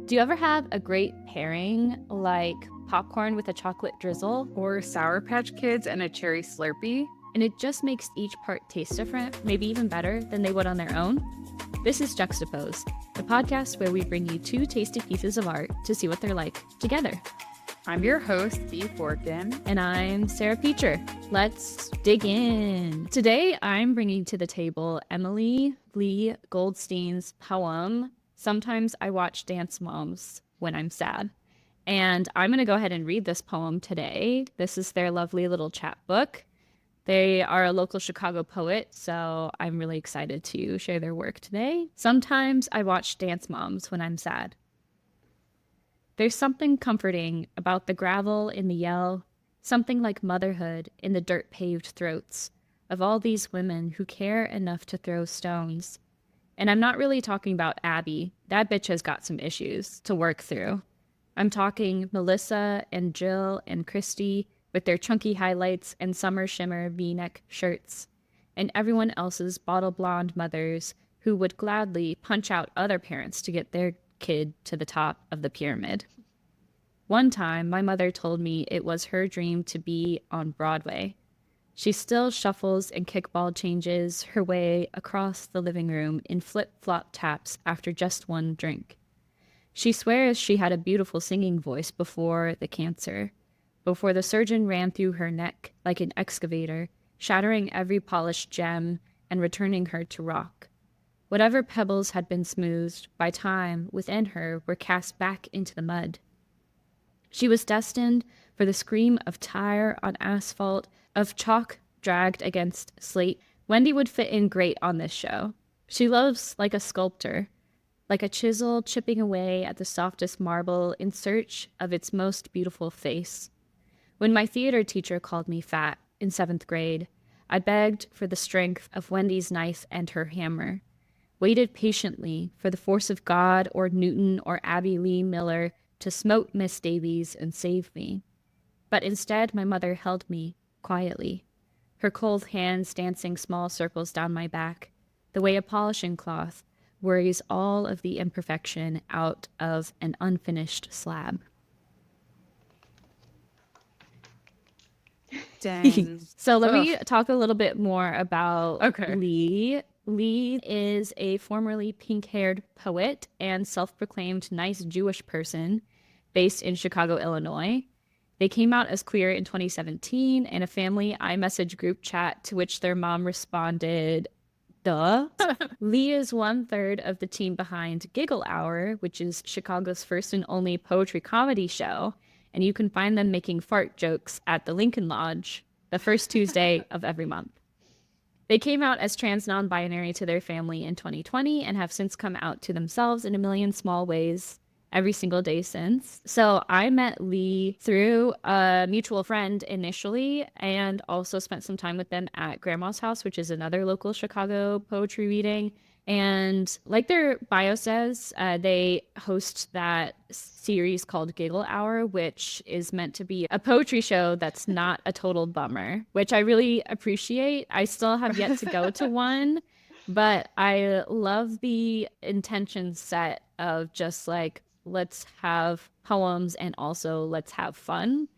Do you ever have a great pairing like popcorn with a chocolate drizzle? Or Sour Patch Kids and a cherry Slurpee? And it just makes each part taste different, maybe even better than they would on their own? This is Juxtapose, the podcast where we bring you two tasty pieces of art to see what they're like together. I'm your host, Dee Forkin. And I'm Sarah Peacher. Let's dig in. Today, I'm bringing to the table Emily Lee Goldstein's poem, Sometimes I Watch Dance Moms When I'm Sad. And I'm going to go ahead and read this poem today. This is their lovely little chapbook. They are a local Chicago poet, so I'm really excited to share their work today. Sometimes I watch dance moms when I'm sad. There's something comforting about the gravel in the yell, something like motherhood in the dirt-paved throats of all these women who care enough to throw stones. And I'm not really talking about Abby. That bitch has got some issues to work through. I'm talking Melissa and Jill and Christy with their chunky highlights and summer shimmer V-neck shirts, and everyone else's bottle blonde mothers who would gladly punch out other parents to get their kid to the top of the pyramid. One time, my mother told me it was her dream to be on Broadway. She still shuffles and kickball changes her way across the living room in flip-flop taps after just one drink. She swears she had a beautiful singing voice before the cancer, before the surgeon ran through her neck like an excavator, shattering every polished gem and returning her to rock. Whatever pebbles had been smoothed by time within her were cast back into the mud. She was destined for the scream of tire on asphalt, of chalk dragged against slate. Wendy would fit in great on this show. She loves like a sculptor, like a chisel chipping away at the softest marble in search of its most beautiful face. When my theater teacher called me fat in 7th grade, I begged for the strength of Wendy's knife and her hammer, waited patiently for the force of God or Newton or Abby Lee Miller to smote Miss Davies and save me. But instead, my mother held me quietly, her cold hands dancing small circles down my back, the way a polishing cloth worries all of the imperfection out of an unfinished slab. Dang. So let me talk a little bit more about Okay. Lee. Lee is a formerly pink-haired poet and self-proclaimed nice Jewish person based in Chicago, Illinois. They came out as queer in 2017 in a family iMessage group chat to which their mom responded, duh. Lee is 1/3 of the team behind Giggle Hour, which is Chicago's first and only poetry comedy show, and you can find them making fart jokes at the Lincoln Lodge the first Tuesday of every month. They came out as trans non-binary to their family in 2020 and have since come out to themselves in a million small ways every single day since. So I met Lee through a mutual friend initially and also spent some time with them at Grandma's House, which is another local Chicago poetry reading. And like their bio says, they host that series called Giggle Hour, which is meant to be a poetry show that's not a total bummer, which I really appreciate. I still have yet to go to one, but I love the intention set of just like, let's have poems and also let's have fun.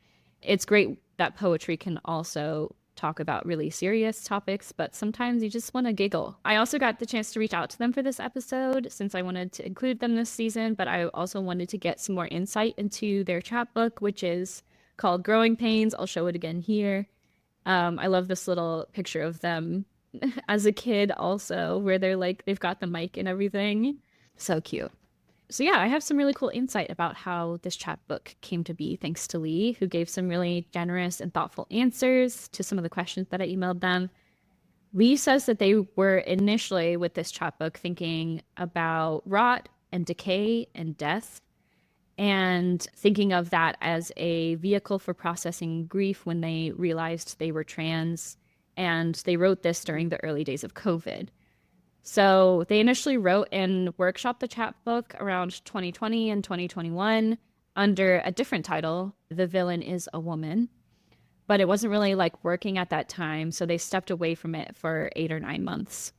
It's great that poetry can also talk about really serious topics, but sometimes you just want to giggle. I also got the chance to reach out to them for this episode since I wanted to include them this season, but I also wanted to get some more insight into their chapbook, which is called Growing Pains. I'll show it again here. I love this little picture of them as a kid also, where they're like, they've got the mic and everything. So cute. So yeah, I have some really cool insight about how this chapbook came to be, thanks to Lee, who gave some really generous and thoughtful answers to some of the questions that I emailed them. Lee says that they were initially with this chapbook thinking about rot and decay and death, and thinking of that as a vehicle for processing grief when they realized they were trans, and they wrote this during the early days of COVID. So they initially wrote and workshopped the chapbook around 2020 and 2021 under a different title, The Villain is a Woman. But it wasn't really like working at that time, so they stepped away from it for 8 or 9 months.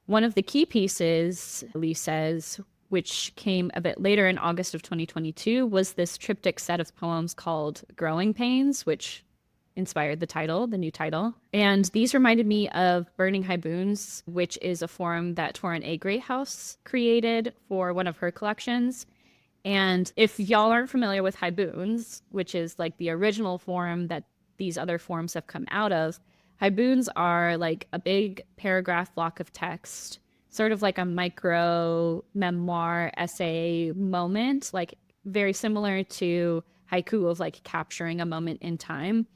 One of the key pieces, Lee says, which came a bit later in August of 2022, was this triptych set of poems called Growing Pains, which inspired the title, the new title. And these reminded me of Burning Haboons, which is a form that Torrin A. Greathouse created for one of her collections. And if y'all aren't familiar with haboons, which is like the original form that these other forms have come out of, haboons are like a big paragraph block of text, sort of like a micro memoir essay moment, like very similar to haiku of like capturing a moment in time.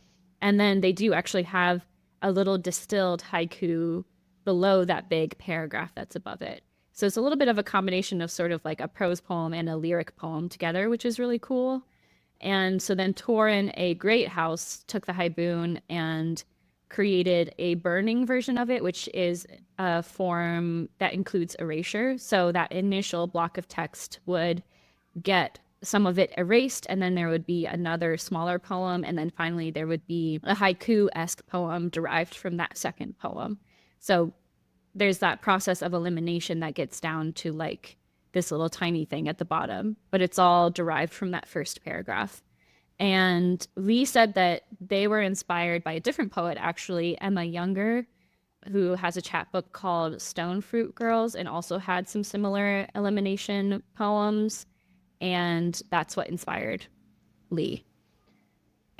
And then they do actually have a little distilled haiku below that big paragraph that's above it. So it's a little bit of a combination of sort of like a prose poem and a lyric poem together, which is really cool. And so then Torrin A. Greathouse took the haboon and created a burning version of it, which is a form that includes erasure. So that initial block of text would get some of it erased, and then there would be another smaller poem, and then finally there would be a haiku-esque poem derived from that second poem. So there's that process of elimination that gets down to like this little tiny thing at the bottom, but it's all derived from that first paragraph. And Lee said that they were inspired by a different poet, actually, Emma Younger, who has a chapbook called Stone Fruit Girls and also had some similar elimination poems. And that's what inspired Lee.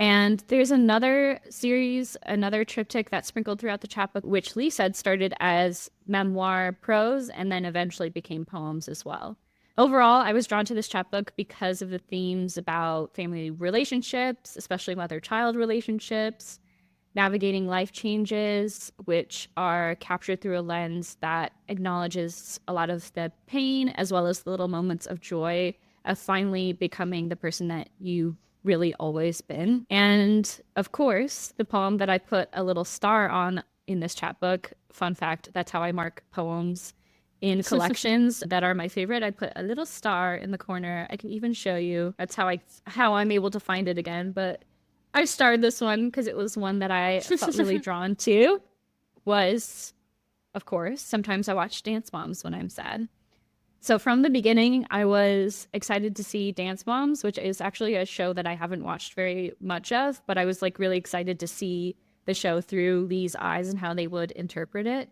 And there's another series, another triptych that's sprinkled throughout the chapbook, which Lee said started as memoir prose and then eventually became poems as well. Overall, I was drawn to this chapbook because of the themes about family relationships, especially mother-child relationships, navigating life changes, which are captured through a lens that acknowledges a lot of the pain as well as the little moments of joy of finally becoming the person that you really always been. And of course, the poem that I put a little star on in this chapbook, fun fact, that's how I mark poems in collections that are my favorite. I put a little star in the corner. I can even show you. That's how I'm able to find it again. But I starred this one because it was one that I felt really drawn to. Was, of course, Sometimes I Watch Dance Moms When I'm Sad. So from the beginning, I was excited to see Dance Moms, which is actually a show that I haven't watched very much of, but I was like really excited to see the show through Lee's eyes and how they would interpret it.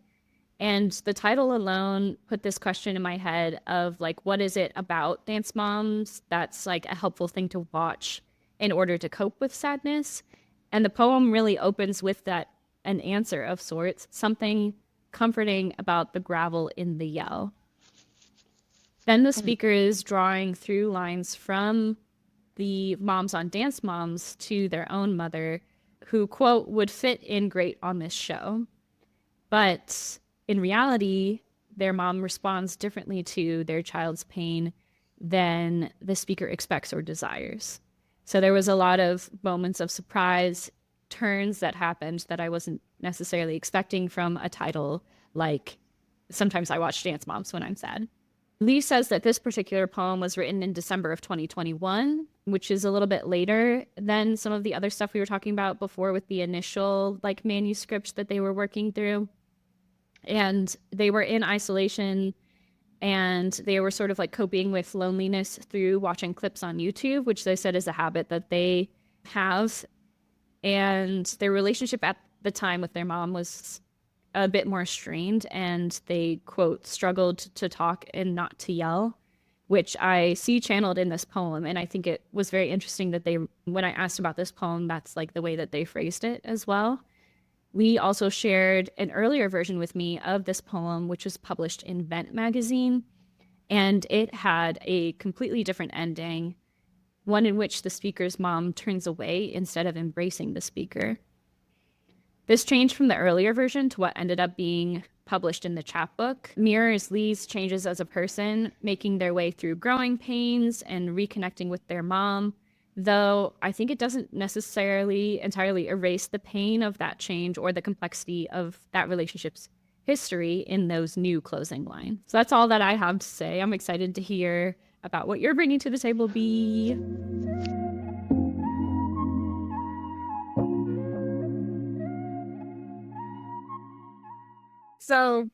And the title alone put this question in my head of like, what is it about Dance Moms that's like a helpful thing to watch in order to cope with sadness? And the poem really opens with that, an answer of sorts, something comforting about the gravel in the yell. Then the speaker is drawing through lines from the moms on Dance Moms to their own mother, who, quote, would fit in great on this show. But in reality, their mom responds differently to their child's pain than the speaker expects or desires. So there was a lot of moments of surprise, turns that happened that I wasn't necessarily expecting from a title like Sometimes I Watch Dance Moms When I'm Sad. Lee says that this particular poem was written in December of 2021, which is a little bit later than some of the other stuff we were talking about before with the initial like manuscripts that they were working through. And they were in isolation and they were sort of like coping with loneliness through watching clips on YouTube, which they said is a habit that they have. And their relationship at the time with their mom was a bit more strained, and they, quote, struggled to talk and not to yell, which I see channeled in this poem. And I think it was very interesting that they, when I asked about this poem, that's like the way that they phrased it as well. Lee also shared an earlier version with me of this poem, which was published in Vent magazine, and it had a completely different ending, one in which the speaker's mom turns away instead of embracing the speaker. This change from the earlier version to what ended up being published in the chapbook mirrors Lee's changes as a person, making their way through growing pains and reconnecting with their mom, though I think it doesn't necessarily entirely erase the pain of that change or the complexity of that relationship's history in those new closing lines. So that's all that I have to say. I'm excited to hear about what you're bringing to the table, B. So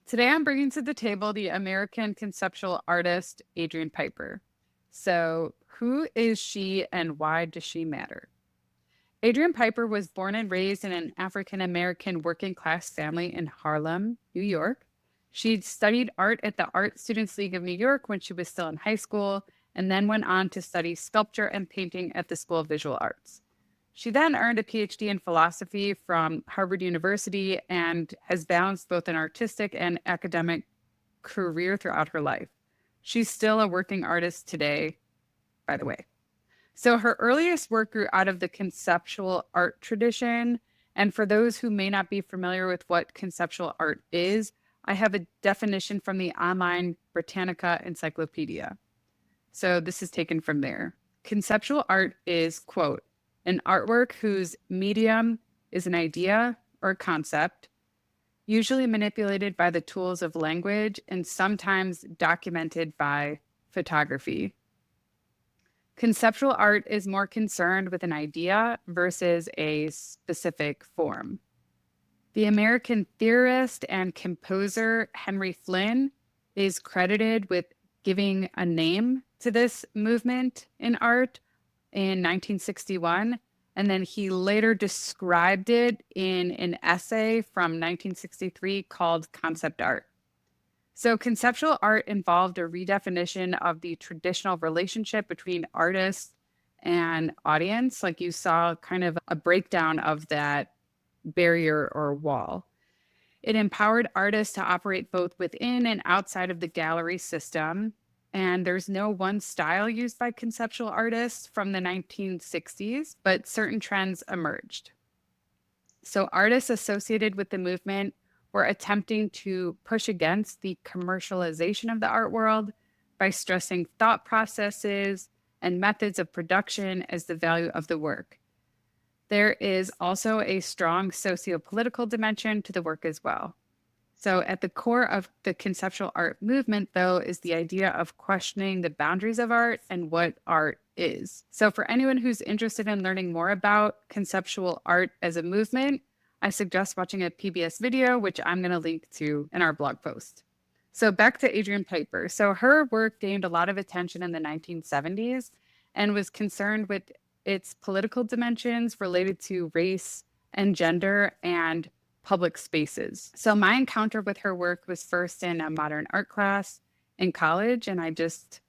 Today I'm bringing to the table the American conceptual artist, Adrian Piper. So, who is she and why does she matter? Adrian Piper was born and raised in an African American working class family in Harlem, New York. She'd studied art at the Art Students League of New York when she was still in high school, and then went on to study sculpture and painting at the School of Visual Arts. She then earned a PhD in philosophy from Harvard University and has balanced both an artistic and academic career throughout her life. She's still a working artist today, by the way. So her earliest work grew out of the conceptual art tradition. And for those who may not be familiar with what conceptual art is, I have a definition from the online Britannica Encyclopedia. So this is taken from there. Conceptual art is, quote, an artwork whose medium is an idea or a concept, usually manipulated by the tools of language and sometimes documented by photography. Conceptual art is more concerned with an idea versus a specific form. The American theorist and composer Henry Flynn is credited with giving a name to this movement in art in 1961, and then he later described it in an essay from 1963 called Concept Art. So conceptual art involved a redefinition of the traditional relationship between artist and audience. Like you saw kind of a breakdown of that barrier or wall. It empowered artists to operate both within and outside of the gallery system. And there's no one style used by conceptual artists from the 1960s, but certain trends emerged. So artists associated with the movement were attempting to push against the commercialization of the art world by stressing thought processes and methods of production as the value of the work. There is also a strong socio-political dimension to the work as well. So at the core of the conceptual art movement, though, is the idea of questioning the boundaries of art and what art is. So for anyone who's interested in learning more about conceptual art as a movement, I suggest watching a PBS video, which I'm going to link to in our blog post. So back to Adrian Piper. So her work gained a lot of attention in the 1970s and was concerned with its political dimensions related to race and gender and public spaces. So my encounter with her work was first in a modern art class in college, and I just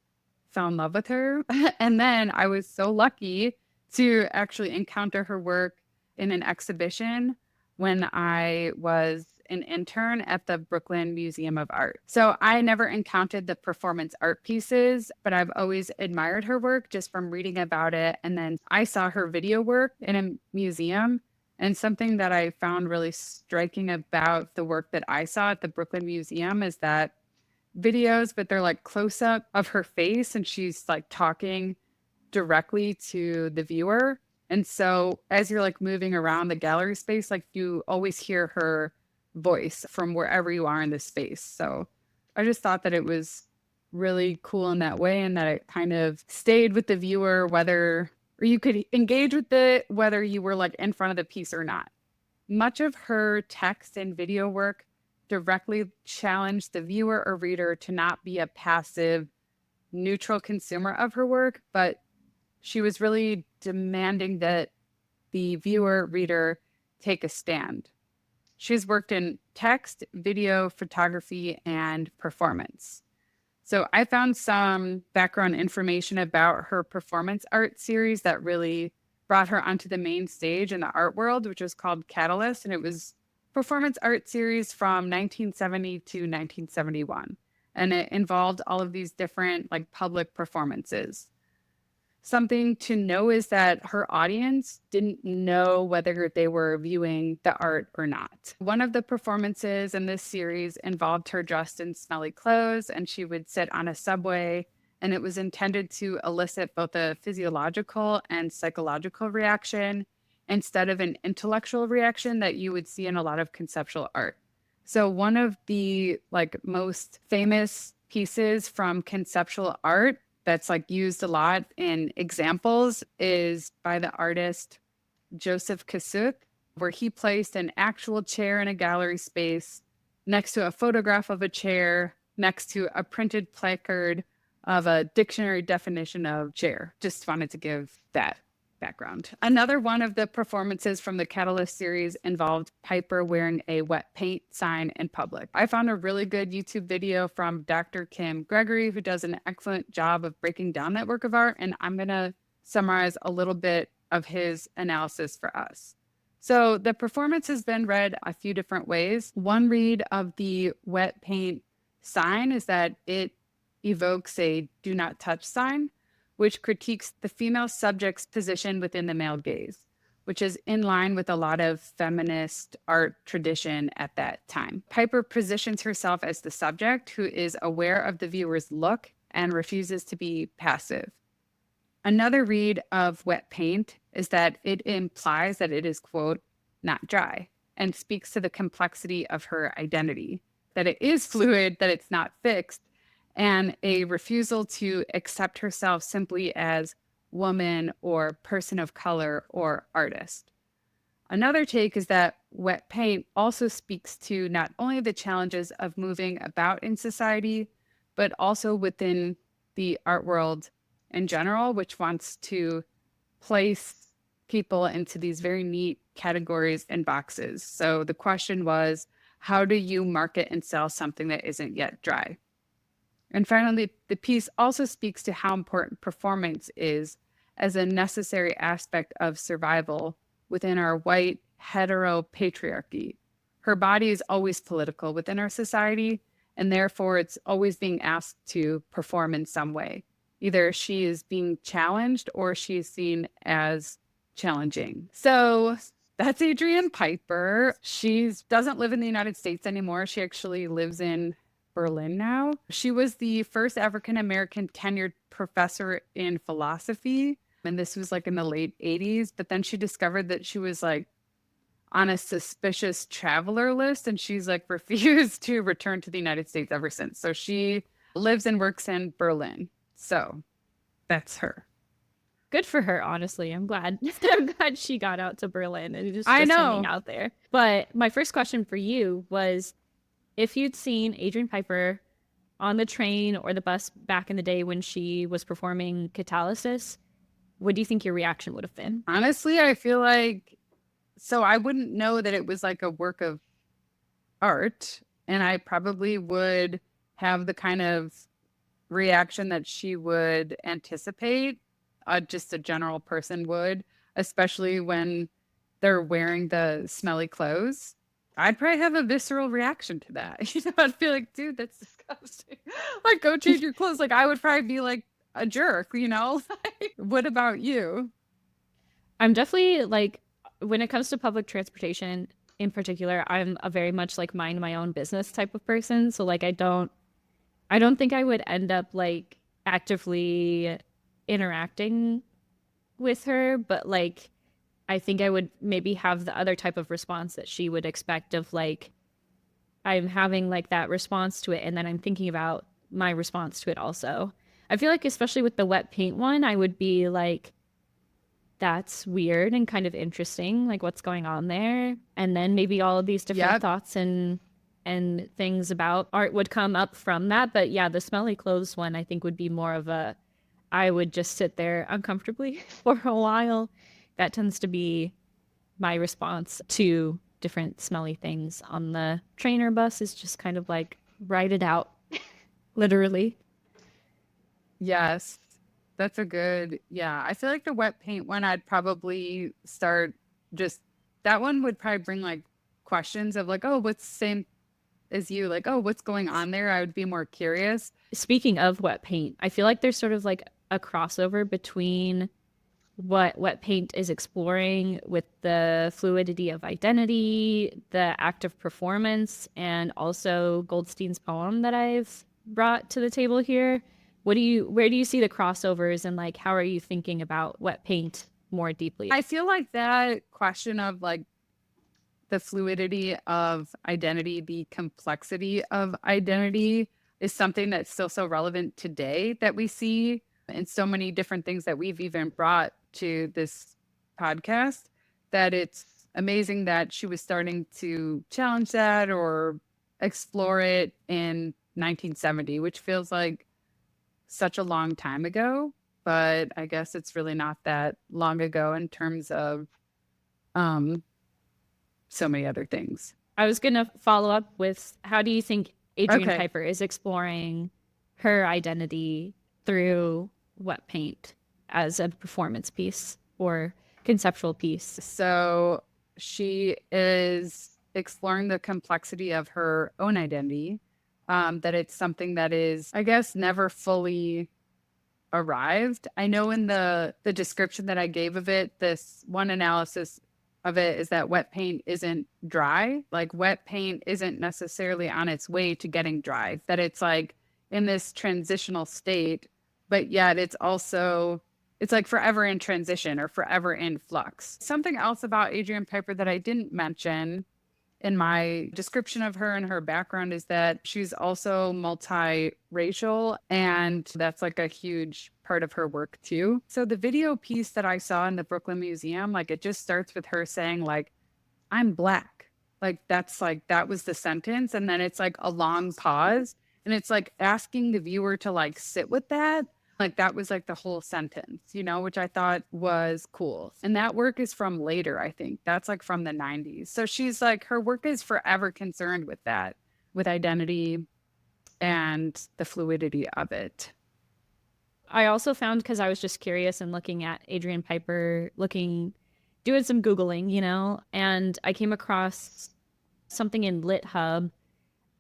fell in love with her. And then I was so lucky to actually encounter her work in an exhibition when I was an intern at the Brooklyn Museum of Art. So I never encountered the performance art pieces, but I've always admired her work just from reading about it. And then I saw her video work in a museum. And something that I found really striking about the work that I saw at the Brooklyn Museum is that videos, but they're like close up of her face and she's like talking directly to the viewer. And so as you're like moving around the gallery space, like you always hear her voice from wherever you are in this space. So I just thought that it was really cool in that way, and that it kind of stayed with the viewer, whether or you could engage with it, whether you were like in front of the piece or not. Much of her text and video work directly challenged the viewer or reader to not be a passive, neutral consumer of her work, but she was really demanding that the viewer, reader take a stand. She's worked in text, video, photography, and performance. So I found some background information about her performance art series that really brought her onto the main stage in the art world, which was called Catalysis. And it was performance art series from 1970 to 1971. And it involved all of these different like public performances. Something to know is that her audience didn't know whether they were viewing the art or not. One of the performances in this series involved her dressed in smelly clothes, and she would sit on a subway, and it was intended to elicit both a physiological and psychological reaction instead of an intellectual reaction that you would see in a lot of conceptual art. So one of the like most famous pieces from conceptual art that's like used a lot in examples is by the artist Joseph Kosuth, where he placed an actual chair in a gallery space next to a photograph of a chair, next to a printed placard of a dictionary definition of chair. Just wanted to give that background. Another one of the performances from the Catalyst series involved Piper wearing a wet paint sign in public. I found a really good YouTube video from Dr. Kim Gregory, who does an excellent job of breaking down that work of art, and I'm going to summarize a little bit of his analysis for us. So the performance has been read a few different ways. One read of the wet paint sign is that it evokes a do not touch sign, which critiques the female subject's position within the male gaze, which is in line with a lot of feminist art tradition at that time. Piper positions herself as the subject who is aware of the viewer's look and refuses to be passive. Another read of wet paint is that it implies that it is, quote, not dry, and speaks to the complexity of her identity, that it is fluid, that it's not fixed, and a refusal to accept herself simply as woman or person of color or artist. Another take is that wet paint also speaks to not only the challenges of moving about in society, but also within the art world in general, which wants to place people into these very neat categories and boxes. So the question was, how do you market and sell something that isn't yet dry? And finally, the piece also speaks to how important performance is as a necessary aspect of survival within our white hetero patriarchy. Her body is always political within our society, and therefore it's always being asked to perform in some way. Either she is being challenged or she is seen as challenging. So that's Adrian Piper. She doesn't live in the United States anymore. She actually lives in Berlin now. She was the first African-American tenured professor in philosophy. And this was like in the late 80s. But then she discovered that she was like on a suspicious traveler list. And she's like refused to return to the United States ever since. So she lives and works in Berlin. So that's her. Good for her, honestly. I'm glad. I'm glad she got out to Berlin and just I hanging know. out there. But my first question for you was, if you'd seen Adrian Piper on the train or the bus back in the day when she was performing Catalysis, what do you think your reaction would have been? Honestly, I feel like, so I wouldn't know that it was like a work of art, and I probably would have the kind of reaction that she would anticipate, just a general person would, especially when they're wearing the smelly clothes. I'd probably have a visceral reaction to that. You know, I'd feel like, dude, that's disgusting. Like, go change your clothes. Like, I would probably be like a jerk, you know? What about you? I'm definitely like, when it comes to public transportation in particular, I'm a very much like mind my own business type of person. So like I don't think I would end up like actively interacting with her, but like I think I would maybe have the other type of response that she would expect of like I'm having like that response to it and then I'm thinking about my response to it also. I feel like especially with the wet paint one, I would be like that's weird and kind of interesting, like what's going on there. And then maybe all of these different Yep. thoughts and things about art would come up from that. But yeah, the smelly clothes one I think would be more of a I would just sit there uncomfortably for a while. That tends to be my response to different smelly things on the train or bus is just kind of like write it out, literally. Yes. That's a good, yeah. I feel like the wet paint one, I'd probably start just, that one would probably bring like questions of like, oh, what's same as you? Like, oh, what's going on there? I would be more curious. Speaking of wet paint, I feel like there's sort of like a crossover between what wet paint is exploring with the fluidity of identity, the act of performance, and also Goldstein's poem that I've brought to the table here. Where do you see the crossovers and like how are you thinking about wet paint more deeply? I feel like that question of like the fluidity of identity, the complexity of identity is something that's still so relevant today that we see in so many different things that we've even brought to this podcast, that it's amazing that she was starting to challenge that or explore it in 1970, which feels like such a long time ago, but I guess it's really not that long ago in terms of um, so many other things. I was going to follow up with, how do you think Adrian Okay. Piper is exploring her identity through wet paint as a performance piece or conceptual piece? So she is exploring the complexity of her own identity, that it's something that is, I guess, never fully arrived. I know in the description that I gave of it, this one analysis of it is that wet paint isn't dry. Like wet paint isn't necessarily on its way to getting dry, that it's like in this transitional state, but yet it's like forever in transition or forever in flux. Something else about Adrian Piper that I didn't mention in my description of her and her background is that she's also multiracial, and that's like a huge part of her work too. So the video piece that I saw in the Brooklyn Museum, like it just starts with her saying like, I'm Black. Like that was the sentence. And then it's like a long pause. And it's like asking the viewer to like sit with that. Like that was like the whole sentence, which I thought was cool. And that work is from later, I think. That's like from the 90s. So she's like, her work is forever concerned with that, with identity and the fluidity of it. I also found, because I was just curious and looking at Adrian Piper, doing some Googling, and I came across something in LitHub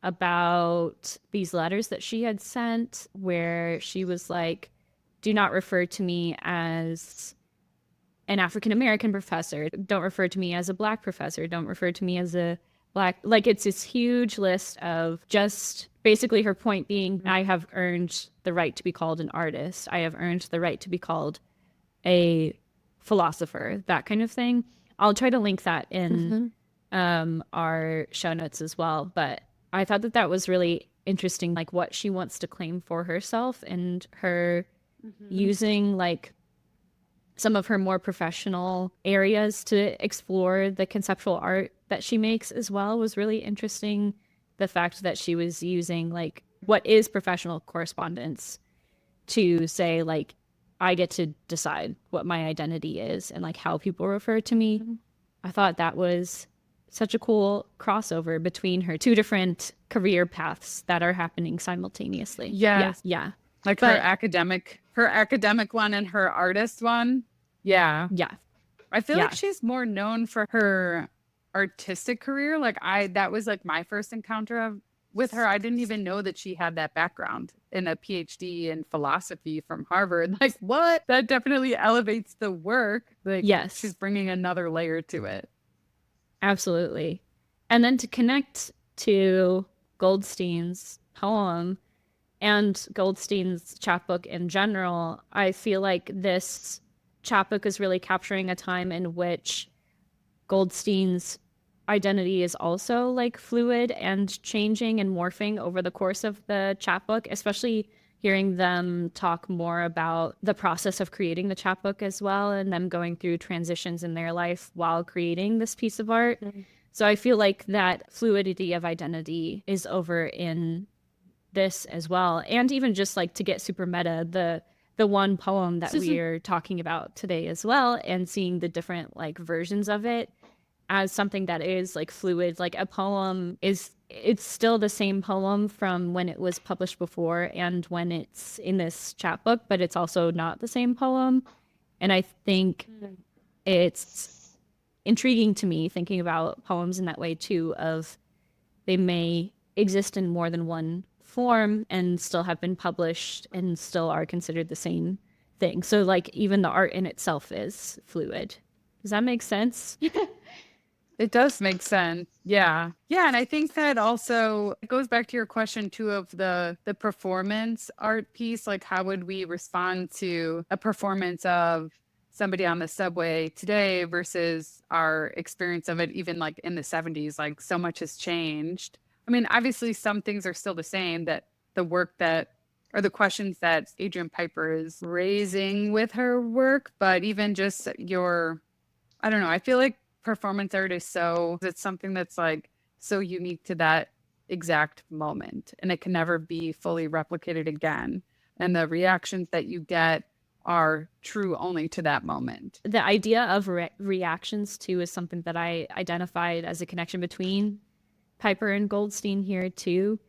about these letters that she had sent where she was like, do not refer to me as an African American professor. Don't refer to me as a Black professor. Don't refer to me as a Black. Like, it's this huge list of just basically her point being, I have earned the right to be called an artist. I have earned the right to be called a philosopher, that kind of thing. I'll try to link that in our show notes as well. But I thought that that was really interesting, like what she wants to claim for herself, and her using like some of her more professional areas to explore the conceptual art that she makes as well was really interesting. The fact that she was using like what is professional correspondence to say like, I get to decide what my identity is and like how people refer to me. I thought that was such a cool crossover between her two different career paths that are happening simultaneously. Yes. Yeah. Like her academic one and her artist one. Yeah. Yeah. I feel like she's more known for her artistic career. Like that was like my first encounter with her. I didn't even know that she had that background in a PhD in philosophy from Harvard. Like what? That definitely elevates the work. Like yes. She's bringing another layer to it. Absolutely. And then to connect to Goldstein's poem and Goldstein's chapbook in general, I feel like this chapbook is really capturing a time in which Goldstein's identity is also like fluid and changing and morphing over the course of the chapbook, especially hearing them talk more about the process of creating the chapbook as well, and them going through transitions in their life while creating this piece of art. So I feel like that fluidity of identity is over in this as well. And even just like to get super meta, the one poem that we are talking about today as well, and seeing the different like versions of it as something that is like fluid. Like a poem it's still the same poem from when it was published before and when it's in this chapbook, but it's also not the same poem. And I think it's intriguing to me thinking about poems in that way too, of they may exist in more than one form and still have been published and still are considered the same thing. So like even the art in itself is fluid. Does that make sense? It does make sense. Yeah. Yeah. And I think that also it goes back to your question too of the performance art piece. Like how would we respond to a performance of somebody on the subway today versus our experience of it even like in the 70s? Like so much has changed. I mean, obviously some things are still the same, that the work that or the questions that Adrian Piper is raising with her work, but even just I don't know, I feel like performance art is it's something that's like so unique to that exact moment, and it can never be fully replicated again. And the reactions that you get are true only to that moment. The idea of reactions too is something that I identified as a connection between Piper and Goldstein here too.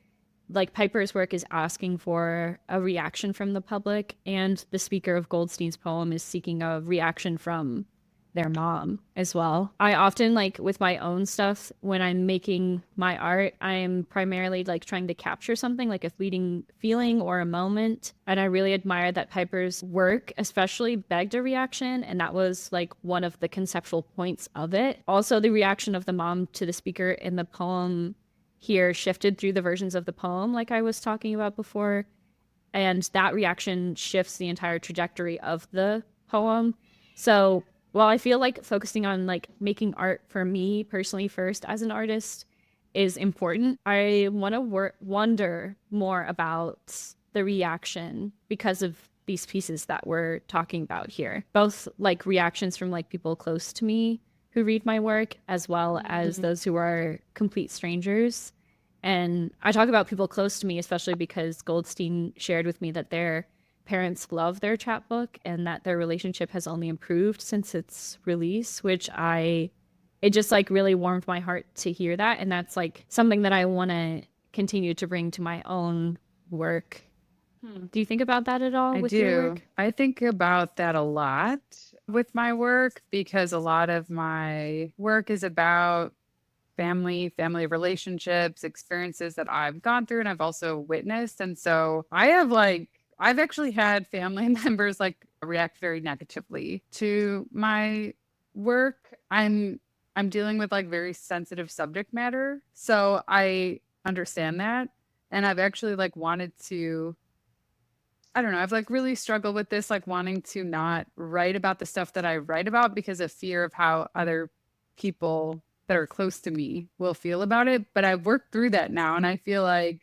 Like Piper's work is asking for a reaction from the public, and the speaker of Goldstein's poem is seeking a reaction from their mom as well. I often, like with my own stuff, when I'm making my art, I'm primarily like trying to capture something like a fleeting feeling or a moment. And I really admire that Piper's work especially begged a reaction, and that was like one of the conceptual points of it. Also, the reaction of the mom to the speaker in the poem here shifted through the versions of the poem, like I was talking about before. And that reaction shifts the entire trajectory of the poem. So while I feel like focusing on like making art for me personally first as an artist is important, I want to wonder more about the reaction because of these pieces that we're talking about here. Both like reactions from like people close to me who read my work, as well as those who are complete strangers. And I talk about people close to me, especially because Goldstein shared with me that their parents love their chapbook and that their relationship has only improved since its release, it just like really warmed my heart to hear that. And that's like something that I want to continue to bring to my own work. Do you think about that at all I with your do. work? I think about that a lot with my work because a lot of my work is about family relationships, experiences that I've gone through and I've also witnessed. And so I've actually had family members like react very negatively to my work. I'm dealing with like very sensitive subject matter. So I understand that. And I've actually like wanted to, I don't know, I've like really struggled with this, like wanting to not write about the stuff that I write about because of fear of how other people that are close to me will feel about it. But I've worked through that now, and I feel like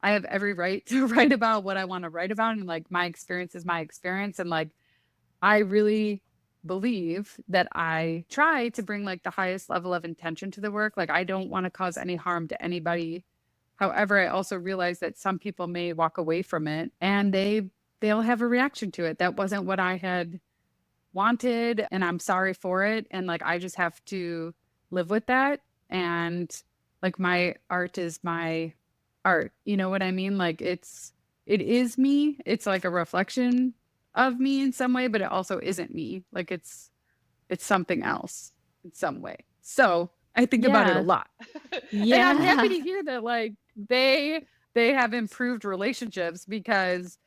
I have every right to write about what I want to write about. And like my experience is my experience. And like I really believe that I try to bring like the highest level of intention to the work. Like I don't want to cause any harm to anybody. However, I also realize that some people may walk away from it and they'll have a reaction to it. That wasn't what I had wanted, and I'm sorry for it. And like I just have to live with that. And like my art is my art. You know what I mean? Like it is me. It's like a reflection of me in some way, but it also isn't me. Like it's something else in some way. So I think about it a Yeah. lot. And I'm happy to hear that like they have improved relationships because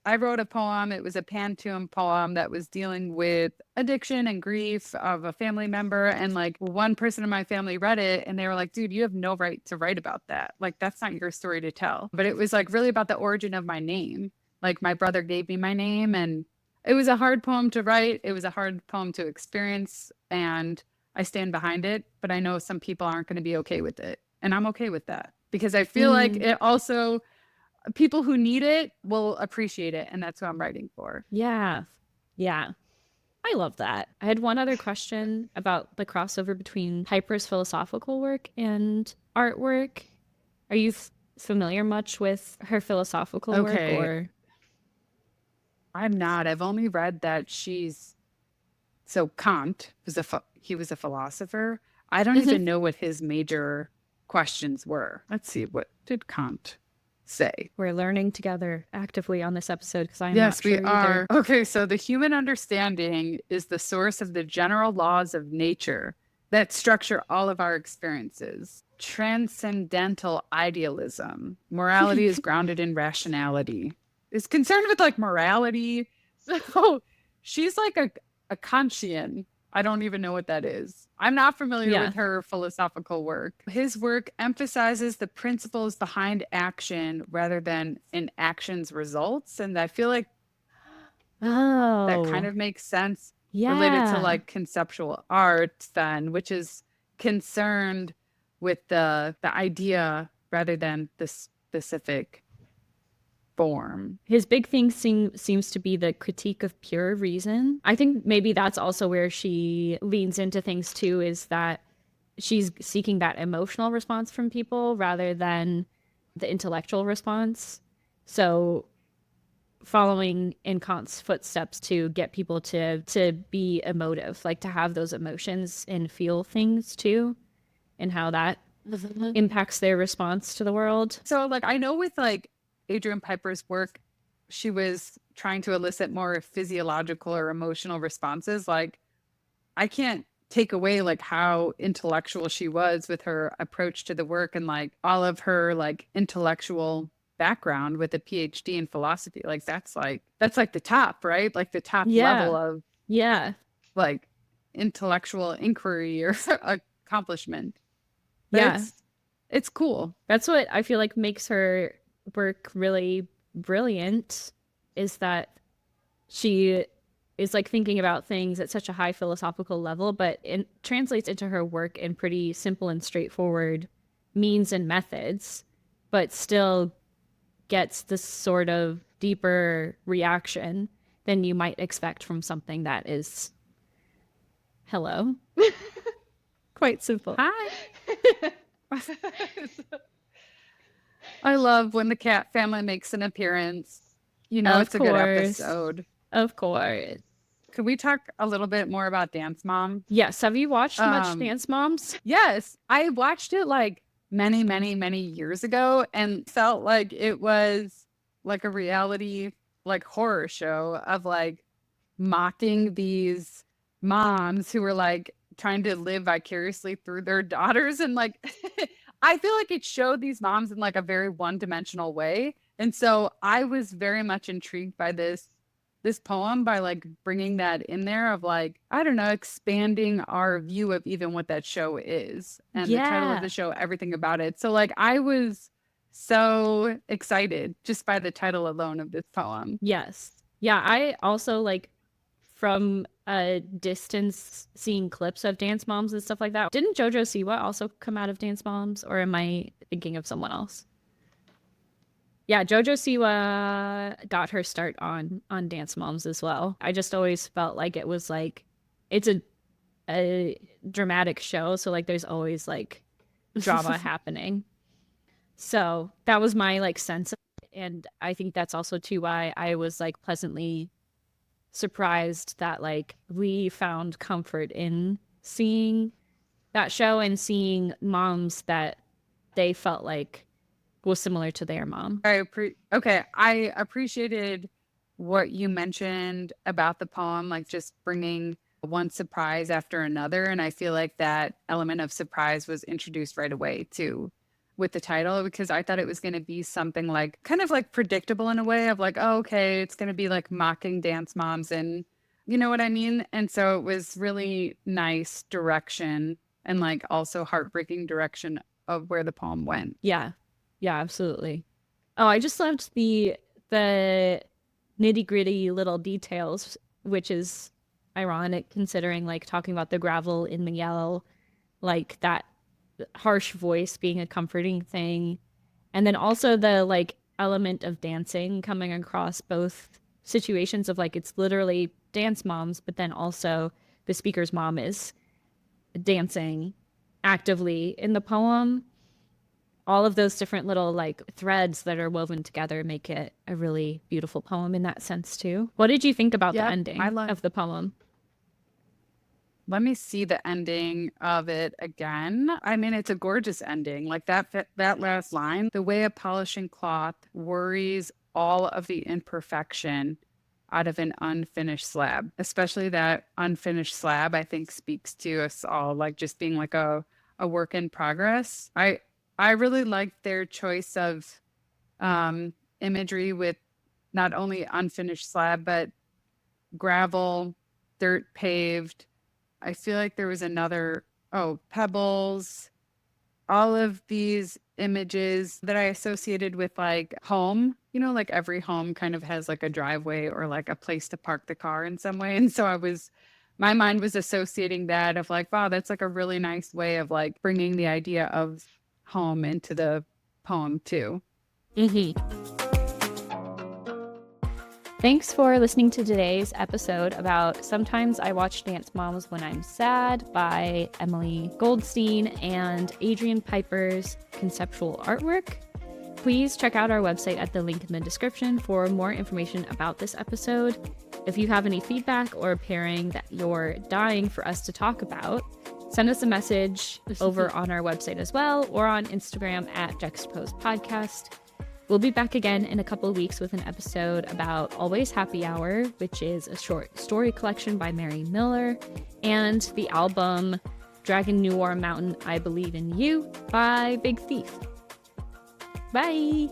I wrote a poem. It was a pantoum poem that was dealing with addiction and grief of a family member. And like one person in my family read it and they were like, dude, you have no right to write about that. Like, that's not your story to tell. But it was like really about the origin of my name. Like, my brother gave me my name, and it was a hard poem to write. It was a hard poem to experience. And I stand behind it. But I know some people aren't going to be okay with it. And I'm okay with that because I feel like it also, people who need it will appreciate it, and that's who I'm writing for. Yeah. Yeah. I love that. I had one other question about the crossover between Piper's philosophical work and artwork. Are you familiar much with her philosophical work Okay, or? I'm not. I've only read that she's so Kant was he was a philosopher. I don't Mhm. even know what his major questions were. Let's see, what did Kant say? We're learning together actively on this episode because I'm not Yes, we sure are. either. Okay, so the human understanding is the source of the general laws of nature that structure all of our experiences. Transcendental idealism. Morality is grounded in rationality. Is concerned with like morality. So she's like a Kantian. I don't even know what that is. I'm not familiar Yeah. with her philosophical work. His work emphasizes the principles behind action rather than in action's results. And I feel like that kind Oh, of makes sense related to yeah. like conceptual art then, which is concerned with the idea rather than the specific form. His big thing seems to be the critique of pure reason. I think maybe that's also where she leans into things too, is that she's seeking that emotional response from people rather than the intellectual response. So following in Kant's footsteps to get people to be emotive, like to have those emotions and feel things too, and how that impacts their response to the world. So like I know with like Adrian Piper's work, she was trying to elicit more physiological or emotional responses. Like I can't take away like how intellectual she was with her approach to the work and like all of her like intellectual background with a PhD in philosophy. Like that's like the top, right? Like the top level Yeah. of Yeah. like intellectual inquiry or accomplishment. But Yeah. it's cool. That's what I feel like makes her work really brilliant, is that she is like thinking about things at such a high philosophical level, but it translates into her work in pretty simple and straightforward means and methods, but still gets this sort of deeper reaction than you might expect from something that is, hello, quite simple. Hi. I love when the cat family makes an appearance. You know, Of it's a good course. episode. Of course. Could we talk a little bit more about Dance Mom? Yes. Have you watched much Um, Dance Moms? yes, I watched it like many, many, many years ago and felt like it was like a reality, like horror show of like mocking these moms who were like trying to live vicariously through their daughters. And like, I feel like it showed these moms in like a very one-dimensional way. And so I was very much intrigued by this poem by like bringing that in there of like, I don't know, expanding our view of even what that show is. And the title of Yeah. the show, everything about it. So like I was so excited just by the title alone of this poem. Yes. Yeah. I also like from a distance seeing clips of Dance Moms and stuff like that. Didn't JoJo Siwa also come out of Dance Moms, or am I thinking of someone else? Yeah, JoJo Siwa got her start on Dance Moms as well. I just always felt like it was like it's a dramatic show, so like there's always like drama happening. So that was my like sense of it. And I think that's also too why I was like pleasantly surprised that like we found comfort in seeing that show and seeing moms that they felt like was similar to their mom. Okay, I appreciated what you mentioned about the poem, like just bringing one surprise after another. And I feel like that element of surprise was introduced right away too with the title because I thought it was going to be something like kind of like predictable in a way of like, oh, okay, it's going to be like mocking dance moms and you know what I mean? And so it was really nice direction and like also heartbreaking direction of where the poem went. Yeah. Yeah, absolutely. Oh, I just loved the nitty-gritty little details, which is ironic considering like talking about the gravel in the yellow, like that harsh voice being a comforting thing. And then also the like element of dancing coming across both situations of like it's literally dance moms, but then also the speaker's mom is dancing actively in the poem. All of those different little like threads that are woven together make it a really beautiful poem in that sense too. What did you think about the Yep, I ending love. of the poem? Let me see the ending of it again. I mean, it's a gorgeous ending. Like that last line, the way a polishing cloth worries all of the imperfection out of an unfinished slab. Especially that unfinished slab, I think speaks to us all, like just being like a work in progress. I really like their choice of imagery with not only unfinished slab, but gravel, dirt paved. I feel like there was another, oh, pebbles, all of these images that I associated with like home, you know, like every home kind of has like a driveway or like a place to park the car in some way. And so my mind was associating that of like, wow, that's like a really nice way of like bringing the idea of home into the poem too. Mm-hmm. Thanks for listening to today's episode about Sometimes I Watch Dance Moms When I'm Sad by Emily Goldstein and Adrian Piper's conceptual artwork. Please check out our website at the link in the description for more information about this episode. If you have any feedback or a pairing that you're dying for us to talk about, send us a message over on our website as well, or on Instagram at Juxtapose Podcast. We'll be back again in a couple of weeks with an episode about Always Happy Hour, which is a short story collection by Mary Miller, and the album Dragon Noir Mountain, I Believe in You by Big Thief. Bye!